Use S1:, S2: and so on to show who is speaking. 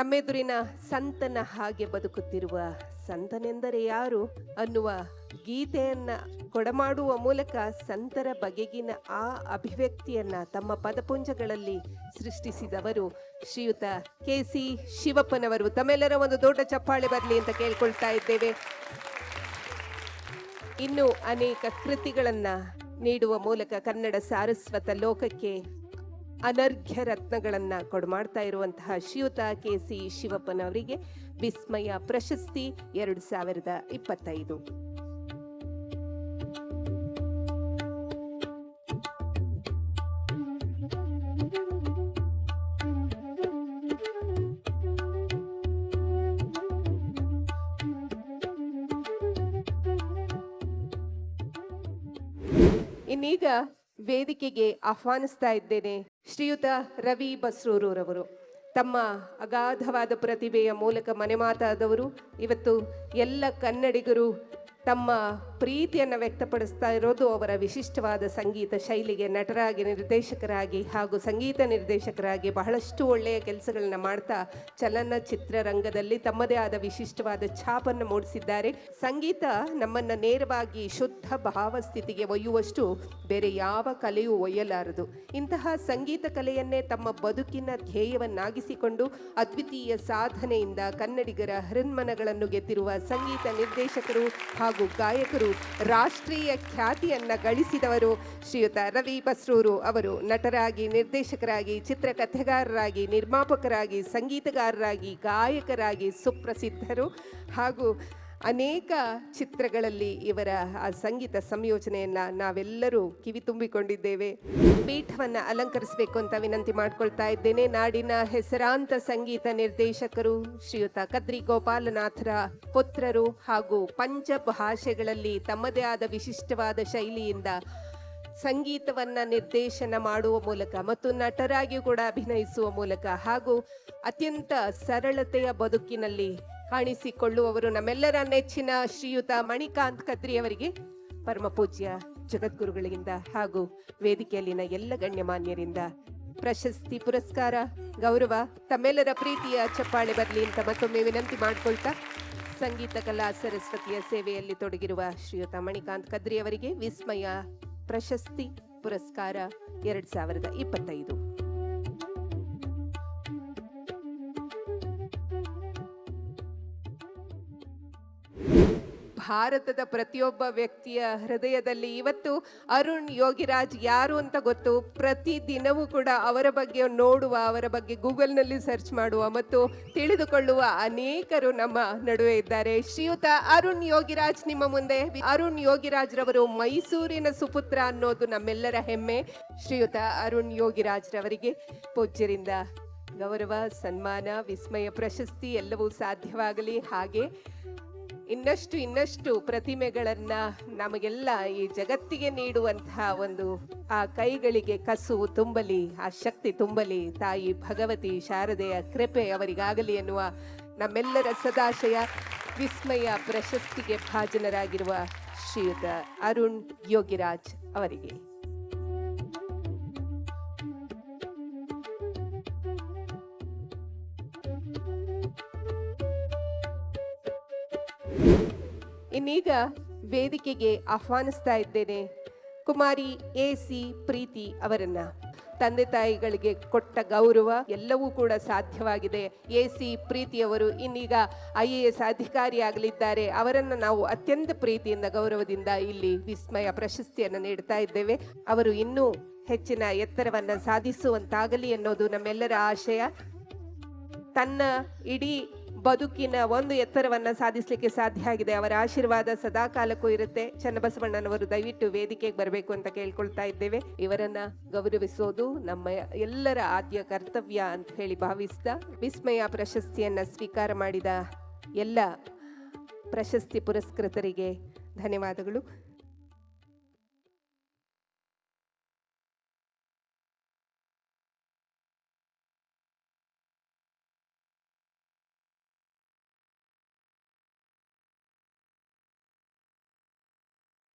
S1: ನಮ್ಮೆದುರಿನ ಸಂತನ ಹಾಗೆ ಬದುಕುತ್ತಿರುವ ಸಂತನೆಂದರೆ ಯಾರು ಅನ್ನುವ ಗೀತೆಯನ್ನ ಕೊಡಮಾಡುವ ಮೂಲಕ ಸಂತರ ಬಗೆಗಿನ ಆ ಅಭಿವ್ಯಕ್ತಿಯನ್ನ ತಮ್ಮ ಪದಪುಂಜಗಳಲ್ಲಿ ಸೃಷ್ಟಿಸಿದವರು ಶ್ರೀಯುತ ಕೆ.ಸಿ. ಶಿವಪ್ಪನವರು. ತಮ್ಮೆಲ್ಲರ ಒಂದು ದೊಡ್ಡ ಚಪ್ಪಾಳೆ ಬರಲಿ ಅಂತ ಕೇಳ್ಕೊಳ್ತಾ ಇದ್ದೇವೆ. ಇನ್ನು ಅನೇಕ ಕೃತಿಗಳನ್ನ ನೀಡುವ ಮೂಲಕ ಕನ್ನಡ ಸಾರಸ್ವತ ಲೋಕಕ್ಕೆ ಅನರ್ಘ್ಯ ರತ್ನಗಳನ್ನ ಕೊಡಮಾಡ್ತಾ ಇರುವಂತಹ ಶ್ರೀಯುತ ಕೆ.ಸಿ. ಶಿವಪ್ಪನವರಿಗೆ ವಿಸ್ಮಯ ಪ್ರಶಸ್ತಿ 2025. ಇನ್ನೀಗ ವೇದಿಕೆಗೆ ಆಹ್ವಾನಿಸ್ತಾ ಇದ್ದೇನೆ ಶ್ರೀಯುತ ರವಿ ಬಸ್ರೂರವರು. ತಮ್ಮ ಅಗಾಧವಾದ ಪ್ರತಿಭೆಯ ಮೂಲಕ ಮನೆ ಮಾತಾದವರು. ಇವತ್ತು ಎಲ್ಲ ಕನ್ನಡಿಗರು ತಮ್ಮ ಪ್ರೀತಿಯನ್ನು ವ್ಯಕ್ತಪಡಿಸ್ತಾ ಇರೋದು ಅವರ ವಿಶಿಷ್ಟವಾದ ಸಂಗೀತ ಶೈಲಿಗೆ. ನಟರಾಗಿ, ನಿರ್ದೇಶಕರಾಗಿ ಹಾಗೂ ಸಂಗೀತ ನಿರ್ದೇಶಕರಾಗಿ ಬಹಳಷ್ಟು ಒಳ್ಳೆಯ ಕೆಲಸಗಳನ್ನ ಮಾಡ್ತಾ ಚಲನಚಿತ್ರರಂಗದಲ್ಲಿ ತಮ್ಮದೇ ಆದ ವಿಶಿಷ್ಟವಾದ ಛಾಪನ್ನು ಮೂಡಿಸಿದ್ದಾರೆ. ಸಂಗೀತ ನಮ್ಮನ್ನು ನೇರವಾಗಿ ಶುದ್ಧ ಭಾವಸ್ಥಿತಿಗೆ ಒಯ್ಯುವಷ್ಟು ಬೇರೆ ಯಾವ ಕಲೆಯೂ ಒಯ್ಯಲಾರದು. ಇಂತಹ ಸಂಗೀತ ಕಲೆಯನ್ನೇ ತಮ್ಮ ಬದುಕಿನ ಧ್ಯೇಯವನ್ನಾಗಿಸಿಕೊಂಡು ಅದ್ವಿತೀಯ ಸಾಧನೆಯಿಂದ ಕನ್ನಡಿಗರ ಹೃನ್ಮನಗಳನ್ನು ಗೆದ್ದಿರುವ ಸಂಗೀತ ನಿರ್ದೇಶಕರು ಹಾಗೂ ಗಾಯಕರು, ರಾಷ್ಟ್ರೀಯ ಖ್ಯಾತಿಯನ್ನ ಗಳಿಸಿದವರು ಶ್ರೀಯುತ ರವಿ ಬಸ್ರೂರು ಅವರು. ನಟರಾಗಿ, ನಿರ್ದೇಶಕರಾಗಿ, ಚಿತ್ರಕಥೆಗಾರರಾಗಿ, ನಿರ್ಮಾಪಕರಾಗಿ, ಸಂಗೀತಗಾರರಾಗಿ, ಗಾಯಕರಾಗಿ ಸುಪ್ರಸಿದ್ಧರು ಹಾಗೂ ಅನೇಕ ಚಿತ್ರಗಳಲ್ಲಿ ಇವರ ಆ ಸಂಗೀತ ಸಂಯೋಜನೆಯನ್ನ ನಾವೆಲ್ಲರೂ ಕಿವಿ ತುಂಬಿಕೊಂಡಿದ್ದೇವೆ. ಪೀಠವನ್ನು ಅಲಂಕರಿಸಬೇಕು ಅಂತ ವಿನಂತಿ ಮಾಡ್ಕೊಳ್ತಾ ಇದ್ದೇನೆ. ನಾಡಿನ ಹೆಸರಾಂತ ಸಂಗೀತ ನಿರ್ದೇಶಕರು ಶ್ರೀಯುತ ಕದ್ರಿ ಗೋಪಾಲನಾಥರ ಪುತ್ರರು ಹಾಗೂ ಪಂಚ ಭಾಷೆಗಳಲ್ಲಿ ತಮ್ಮದೇ ಆದ ವಿಶಿಷ್ಟವಾದ ಶೈಲಿಯಿಂದ ಸಂಗೀತವನ್ನ ನಿರ್ದೇಶನ ಮಾಡುವ ಮೂಲಕ ಮತ್ತು ನಟರಾಗಿಯೂ ಕೂಡ ಅಭಿನಯಿಸುವ ಮೂಲಕ ಹಾಗೂ ಅತ್ಯಂತ ಸರಳತೆಯ ಬದುಕಿನಲ್ಲಿ ಕಾಣಿಸಿಕೊಳ್ಳುವವರು ನಮ್ಮೆಲ್ಲರ ನೆಚ್ಚಿನ ಶ್ರೀಯುತ ಮಣಿಕಾಂತ್ ಕದ್ರಿಯವರಿಗೆ ಪರಮ ಪೂಜ್ಯ ಜಗದ್ಗುರುಗಳಿಂದ ಹಾಗೂ ವೇದಿಕೆಯಲ್ಲಿನ ಎಲ್ಲ ಗಣ್ಯಮಾನ್ಯರಿಂದ ಪ್ರಶಸ್ತಿ, ಪುರಸ್ಕಾರ, ಗೌರವ ತಮ್ಮೆಲ್ಲರ ಪ್ರೀತಿಯ ಚಪ್ಪಾಳೆ ಬರಲಿ ಅಂತ ಮತ್ತೊಮ್ಮೆ ವಿನಂತಿ ಮಾಡ್ಕೊಳ್ತಾ, ಸಂಗೀತ ಕಲಾ ಸರಸ್ವತಿಯ ಸೇವೆಯಲ್ಲಿ ತೊಡಗಿರುವ ಶ್ರೀಯುತ ಮಣಿಕಾಂತ್ ಕದ್ರಿಯವರಿಗೆ ವಿಸ್ಮಯ ಪ್ರಶಸ್ತಿ, ಪುರಸ್ಕಾರ 2025. ಭಾರತದ ಪ್ರತಿಯೊಬ್ಬ ವ್ಯಕ್ತಿಯ ಹೃದಯದಲ್ಲಿ ಇವತ್ತು ಅರುಣ್ ಯೋಗಿರಾಜ್ ಯಾರು ಅಂತ ಗೊತ್ತು. ಪ್ರತಿ ದಿನವೂ ಕೂಡ ಅವರ ಬಗ್ಗೆ ನೋಡುವ, ಅವರ ಬಗ್ಗೆ ಗೂಗಲ್ನಲ್ಲಿ ಸರ್ಚ್ ಮಾಡುವ ಮತ್ತು ತಿಳಿದುಕೊಳ್ಳುವ ಅನೇಕರು ನಮ್ಮ ನಡುವೆ ಇದ್ದಾರೆ. ಶ್ರೀಯುತ ಅರುಣ್ ಯೋಗಿರಾಜ್ ನಿಮ್ಮ ಮುಂದೆ. ಅರುಣ್ ಯೋಗಿರಾಜ್ ರವರು ಮೈಸೂರಿನ ಸುಪುತ್ರ ಅನ್ನೋದು ನಮ್ಮೆಲ್ಲರ ಹೆಮ್ಮೆ. ಶ್ರೀಯುತ ಅರುಣ್ ಯೋಗಿರಾಜ್ ರವರಿಗೆ ಪೂಜ್ಯರಿಂದ ಗೌರವ, ಸನ್ಮಾನ, ವಿಸ್ಮಯ ಪ್ರಶಸ್ತಿ ಎಲ್ಲವೂ ಸಾಧ್ಯವಾಗಲಿ. ಹಾಗೆ ಇನ್ನಷ್ಟು ಪ್ರತಿಮೆಗಳನ್ನ ನಮಗೆಲ್ಲ ಈ ಜಗತ್ತಿಗೆ ನೀಡುವಂತಹ ಒಂದು ಆ ಕೈಗಳಿಗೆ ಕಸು ತುಂಬಲಿ, ಆ ಶಕ್ತಿ ತುಂಬಲಿ, ತಾಯಿ ಭಗವತಿ ಶಾರದೆಯ ಕೃಪೆ ಅವರಿಗಾಗಲಿ ಎನ್ನುವ ನಮ್ಮೆಲ್ಲರ ಸದಾಶಯ. ವಿಸ್ಮಯ ಪ್ರಶಸ್ತಿಗೆ ಭಾಜನರಾಗಿರುವ ಶ್ರೀಯುತ ಅರುಣ್ ಯೋಗಿರಾಜ್ ಅವರಿಗೆ ಇನ್ನೀಗ ವೇದಿಕೆಗೆ ಆಹ್ವಾನಿಸ್ತಾ ಇದ್ದೇನೆ ಕುಮಾರಿ ಎ.ಸಿ. ಪ್ರೀತಿ ಅವರನ್ನ. ತಂದೆ ತಾಯಿಗಳಿಗೆ ಕೊಟ್ಟ ಗೌರವ ಎಲ್ಲವೂ ಕೂಡ ಸಾಧ್ಯವಾಗಿದೆ. ಎ.ಸಿ. ಪ್ರೀತಿಯವರು ಇನ್ನೀಗ IAS ಅಧಿಕಾರಿಯಾಗಲಿದ್ದಾರೆ. ಅವರನ್ನು ನಾವು ಅತ್ಯಂತ ಪ್ರೀತಿಯಿಂದ, ಗೌರವದಿಂದ ಇಲ್ಲಿ ವಿಸ್ಮಯ ಪ್ರಶಸ್ತಿಯನ್ನು ನೀಡ್ತಾ ಇದ್ದೇವೆ. ಅವರು ಇನ್ನೂ ಹೆಚ್ಚಿನ ಎತ್ತರವನ್ನ ಸಾಧಿಸುವಂತಾಗಲಿ ಅನ್ನೋದು ನಮ್ಮೆಲ್ಲರ ಆಶಯ. ತನ್ನ ಇಡೀ ಬದುಕಿನ ಒಂದು ಎತ್ತರವನ್ನ ಸಾಧಿಸಲಿಕ್ಕೆ ಸಾಧ್ಯ ಆಗಿದೆ. ಅವರ ಆಶೀರ್ವಾದ ಸದಾ ಕಾಲಕ್ಕೂ ಇರುತ್ತೆ. ಚನ್ನಬಸವಣ್ಣನವರು ದಯವಿಟ್ಟು ವೇದಿಕೆಗೆ ಬರಬೇಕು ಅಂತ ಕೇಳ್ಕೊಳ್ತಾ ಇದ್ದೇವೆ. ಇವರನ್ನ ಗೌರವಿಸೋದು ನಮ್ಮ ಎಲ್ಲರ ಆದ್ಯ ಕರ್ತವ್ಯ ಅಂತ ಹೇಳಿ ಭಾವಿಸ್ತಾ, ವಿಸ್ಮಯ ಪ್ರಶಸ್ತಿಯನ್ನ ಸ್ವೀಕಾರ ಮಾಡಿದ ಎಲ್ಲ ಪ್ರಶಸ್ತಿ ಪುರಸ್ಕೃತರಿಗೆ ಧನ್ಯವಾದಗಳು.